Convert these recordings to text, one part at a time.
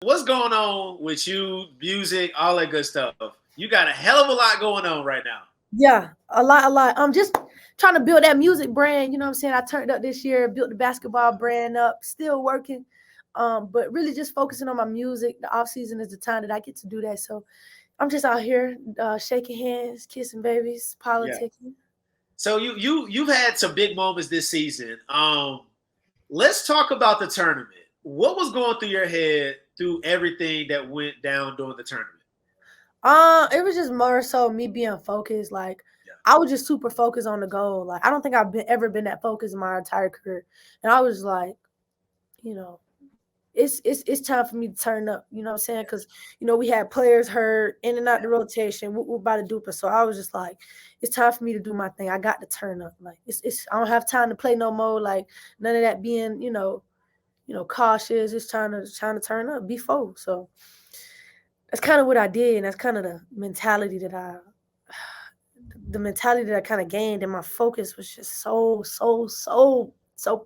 What's going on with you, music, all that good stuff? You got a hell of a lot going on right now. Yeah, a lot, a lot. I'm just trying to build that music brand. You know what I'm saying? I turned up this year, built the basketball brand up, still working. But really just focusing on my music. The off season is the time that I get to do that. So I'm just out here shaking hands, kissing babies, Yeah. politicking. So you've had some big moments this season. Let's talk about the tournament. What was going through your head through everything that went down during the tournament? It was just more so me being focused. Like Yeah. I was just super focused on the goal. Like I don't think ever been that focused in my entire career. And I was like, you know, it's time for me to turn up. You know what I'm saying? Because we had players hurt in and out the rotation. We're about to do it. So I was just like, it's time for me to do my thing. I got to turn up. Like it's I don't have time to play no more. Like none of that being cautious. It's trying to turn up, be full. So that's kind of what I did, and that's kind of the mentality that I kind of gained, and my focus was just so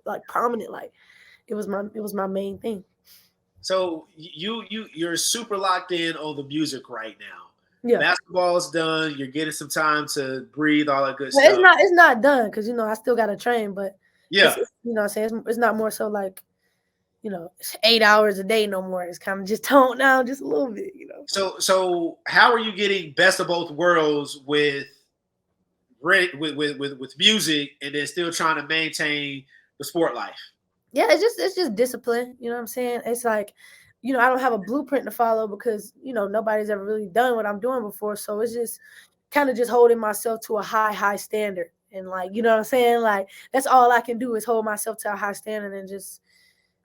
like prominent. Like it was my main thing. So you're super locked in on the music right now. Yeah. Basketball's done. You're getting some time to breathe, all that good But it's stuff. not it's not done because I still gotta train, but Yeah. what I'm saying, it's not more so like, it's 8 hours a day no more. It's kind of just toned down just a little bit. So how are you getting best of both worlds with music and then still trying to maintain the sport life? Yeah, it's just discipline. You know what I'm saying? It's like, I don't have a blueprint to follow because nobody's ever really done what I'm doing before. So it's just kind of just holding myself to a high standard. And like, you know what I'm saying? Like that's all I can do is hold myself to a high standard and just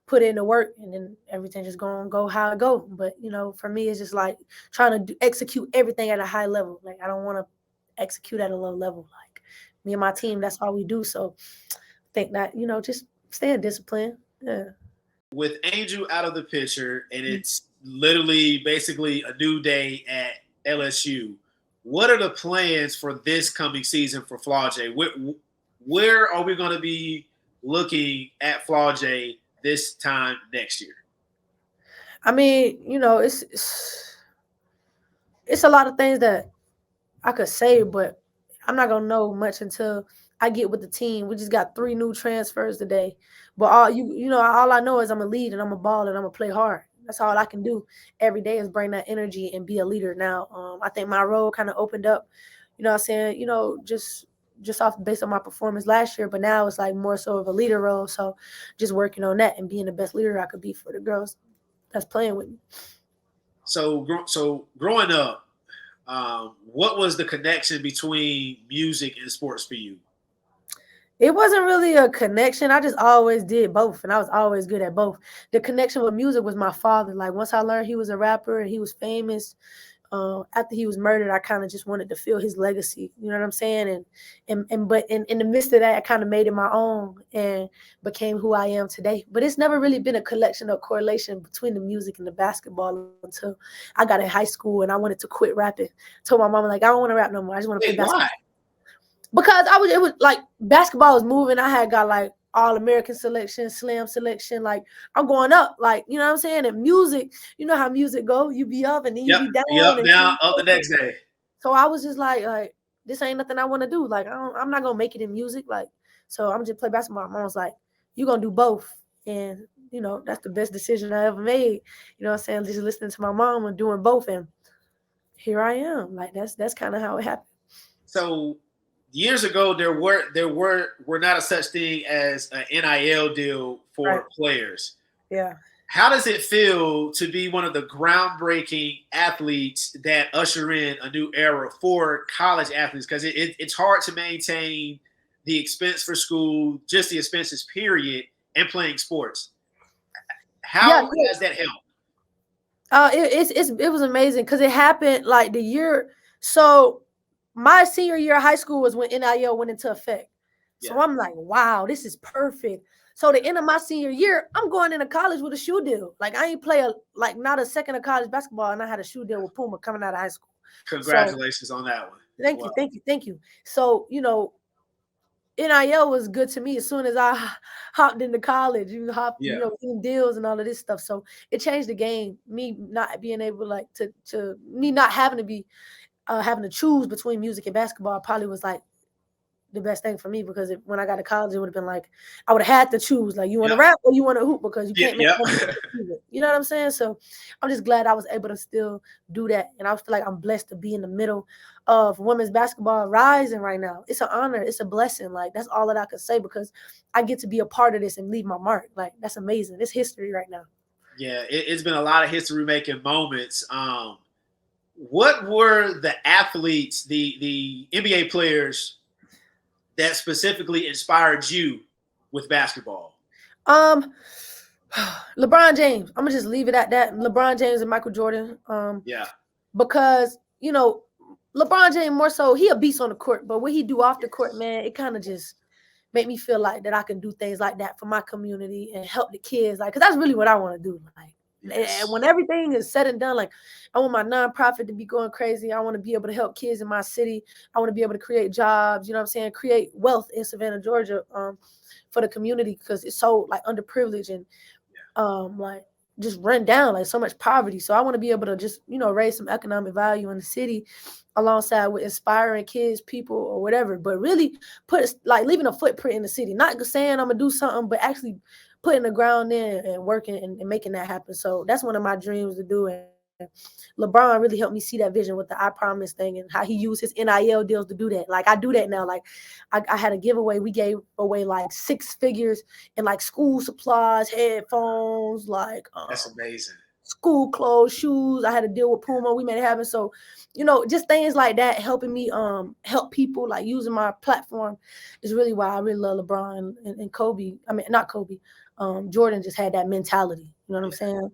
put in the work, and then everything just gonna go how it go. But for me, it's just like trying to execute everything at a high level. Like I don't want to execute at a low level. Like me and my team, that's all we do. So I think that just staying disciplined. Yeah. With Angel out of the picture and it's literally basically a new day at LSU, what are the plans for this coming season for Flau'jae? Where are we going to be looking at Flau'jae this time next year? I mean, it's a lot of things that I could say, but I'm not gonna know much until I get with the team. We just got 3 new transfers today, but all I know is I'm a lead and I'm a ball and I'm gonna play hard. That's all I can do every day is bring that energy and be a leader. Now, I think my role kind of opened up. What I'm saying, just off based on my performance last year, but now it's like more so of a leader role. So, just working on that and being the best leader I could be for the girls that's playing with me. So growing up, what was the connection between music and sports for you? It wasn't really a connection. I just always did both, and I was always good at both. The connection with music was my father. Like once I learned he was a rapper and he was famous, after he was murdered, I kind of just wanted to feel his legacy. You know what I'm saying? But in the midst of that, I kind of made it my own and became who I am today. But it's never really been a collection or correlation between the music and the basketball until I got in high school and I wanted to quit rapping. Told my mama like I don't want to rap no more. I just want to play Wait, basketball why? because it was like basketball was moving. I had got like all American selection, slam selection. Like I'm going up, like you know what I'm saying. And music, you know how music go. You be up and then you Yep, be down, yep, and down, up the next day. so I was just like this ain't nothing I want to do. Like I'm not gonna make it in music. Like so I'm just play basketball. My mom was like, you gonna do both, and that's the best decision I ever made. You know what I'm saying? Just listening to my mom and doing both, and here I am. Like that's kind of how it happened. So years ago, there were not a such thing as an NIL deal Right? for players. Yeah. How does it feel to be one of the groundbreaking athletes that usher in a new era for college athletes? Because it's hard to maintain the expense for school, just the expenses, period, and playing sports. Yeah. How has that helped? It was amazing because it happened like the year. So my senior year of high school was when NIL went into effect. Yeah. So I'm like, wow, this is perfect. So the end of my senior year, I'm going into college with a shoe deal. Like I ain't play like not a second of college basketball, and I had a shoe deal with Puma coming out of high school. So Congratulations on that one as thank you, well. thank you, thank you. So NIL was good to me as soon as I hopped into college. Yeah. In deals and all of this stuff. So it changed the game. Me not being able like to me not having to be having to choose between music and basketball probably was like the best thing for me because when I got to college, it would have been like I would have had to choose like you want to Yep. rap or you want to hoop because you Yeah. can't make Yep. money with music. You know what I'm saying? So I'm just glad I was able to still do that, and I feel like I'm blessed to be in the middle of women's basketball rising right now. It's an honor, it's a blessing. Like that's all that I could say because I get to be a part of this and leave my mark. Like that's amazing. It's history right now. Yeah. It's been a lot of history making moments. What were the athletes, the NBA players that specifically inspired you with basketball? Um, LeBron James. I'm gonna just leave it at that. LeBron James and Michael Jordan. Yeah. Because LeBron James more so he a beast on the court, but what he do off the court, man, it kind of just make me feel like that I can do things like that for my community and help the kids, like, cause that's really what I want to do. Like, and when everything is said and done, like, I want my nonprofit to be going crazy. I want to be able to help kids in my city. I want to be able to create jobs. You know what I'm saying? Create wealth in Savannah, Georgia, for the community because it's so like underprivileged and like just run down, like so much poverty. So I want to be able to just, raise some economic value in the city alongside with inspiring kids, people or whatever, but really put like leaving a footprint in the city, not saying I'm gonna do something, but actually putting the ground in and working and making that happen. So that's one of my dreams to do. And LeBron really helped me see that vision with the I Promise thing and how he used his NIL deals to do that. Like I do that now. Like I had a giveaway. We gave away like 6 figures in like school supplies, headphones, like That's amazing. school clothes, shoes. I had to deal with Puma. We made it happen. So, just things like that helping me help people, like using my platform is really why I really love LeBron and Kobe. I mean, not Kobe. Jordan just had that mentality. You know what I'm saying?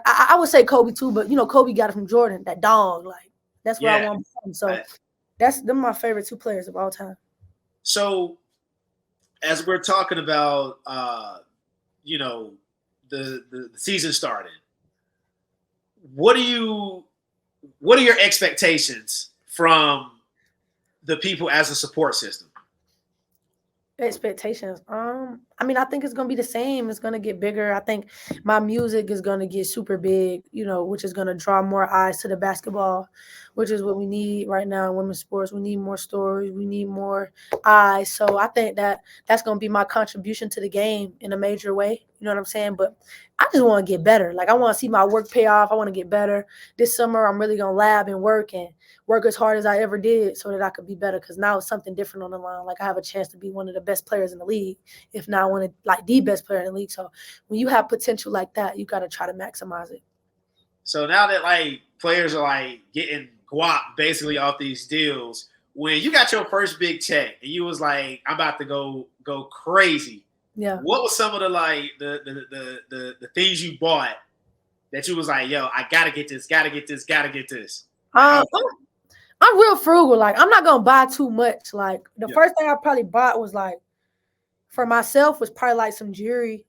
I would say Kobe too, but Kobe got it from Jordan, that dog. Like that's what I want to become. So them my favorite 2 players of all time. So as we're talking about the season starting, what are your expectations from the people as a support system? Expectations. I mean, I think it's gonna be the same. It's gonna get bigger. I think my music is gonna get super big, which is gonna draw more eyes to the basketball, which is what we need right now in women's sports. We need more stories. We need more eyes. So I think that's gonna be my contribution to the game in a major way. You know what I'm saying? But I just want to get better. Like I want to see my work pay off. I want to get better. This summer, I'm really gonna lab and work as hard as I ever did so that I could be better because now it's something different on the line. Like I have a chance to be one of the best players in the league, if not one of like the best player in the league. So when you have potential like that, you got to try to maximize it. So now that like players are like getting guap basically off these deals, when you got your first big check and you was like, I'm about to go crazy. Yeah. What was some of the like the things you bought that you was like, yo, I gotta get this. I'm real frugal. Like I'm not gonna buy too much. Like the first thing I probably bought was like for myself was probably like some jewelry.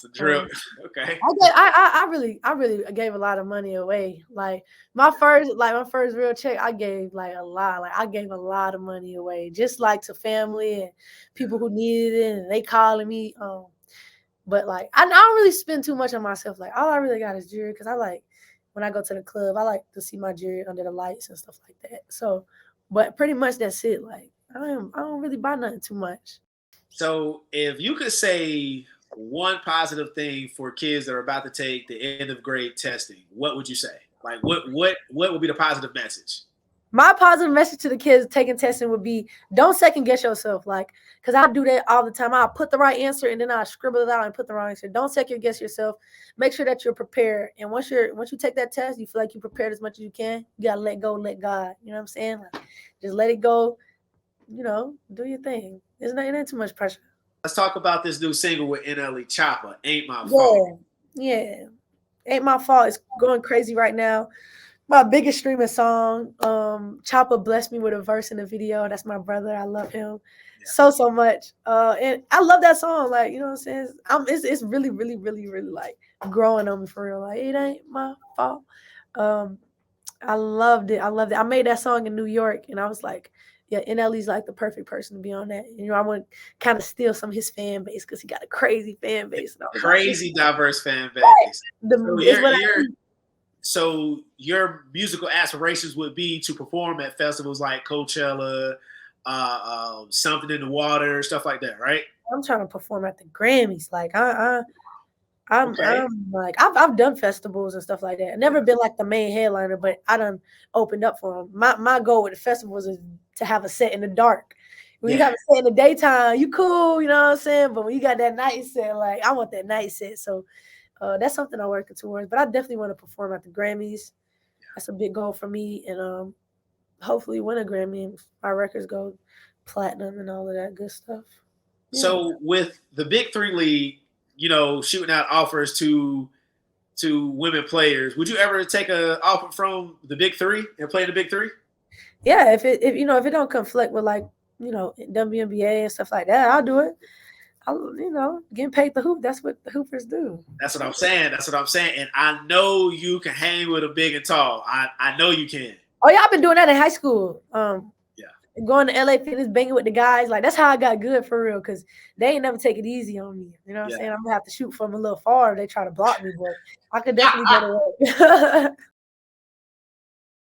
The drip. Okay. I really gave a lot of money away. Like my first real check, I gave like a lot. Like I gave a lot of money away, just like to family and people who needed it, and they calling me. But like I don't really spend too much on myself. Like all I really got is jewelry because I like when I go to the club, I like to see my jewelry under the lights and stuff like that. So, but pretty much that's it. Like I don't really buy nothing too much. So if you could say one positive thing for kids that are about to take the end of grade testing, what would you say? Like what would be the positive message? My positive message to the kids taking testing would be don't second guess yourself. Like, cause I do that all the time. I'll put the right answer and then I'll scribble it out and put the wrong answer. Don't second guess yourself. Make sure that you're prepared. And once you take that test, you feel like you prepared as much as you can. You gotta let go, let God. You know what I'm saying? Like, just let it go. Do your thing. It ain't too much pressure. Let's talk about this new single with NLE Choppa, Ain't My Fault. Yeah. Ain't My Fault. It's going crazy right now. My biggest streaming song. Choppa blessed me with a verse in the video. That's my brother. I love him so much. And I love that song. Like, you know what I'm saying? It's really, really, really, really like growing on me for real. Like, it ain't my fault. I loved it. I made that song in New York and I was like, yeah, NLE's like the perfect person to be on that. You know, I want to kind of steal some of his fan base because he got a crazy fan base. And I was like, Crazy diverse fan base. So it's what I need. so your musical aspirations would be to perform at festivals like Coachella, something in the water, stuff like that, right? I'm trying to perform at the Grammys. Like Okay. I'm like I've done festivals and stuff like that. I've never been like the main headliner, but I done opened up for them. My goal with the festivals is to have a set in the dark. When you Yeah. have a set in the daytime, you cool, you know what I'm saying? But when you got that night set, like I want that night set. So that's something I'm working towards. But I definitely want to perform at the Grammys. That's a big goal for me, and hopefully win a Grammy and my records go platinum and all of that good stuff. Yeah. So with the Big Three League, shooting out offers to women players, would you ever take an offer from the Big Three and play the Big Three? Yeah, if it don't conflict with like, WNBA and stuff like that, I'll do it. Getting paid to hoop, that's what the hoopers do. That's what I'm saying. That's what I'm saying. And I know you can hang with a big and tall. I know you can. Oh yeah, I've been doing that in high school. Yeah. Going to LA Fitness, banging with the guys, like that's how I got good for real. Cause they ain't never take it easy on me. You know what I'm saying? I'm gonna have to shoot from a little far if they try to block me, but I could definitely get away.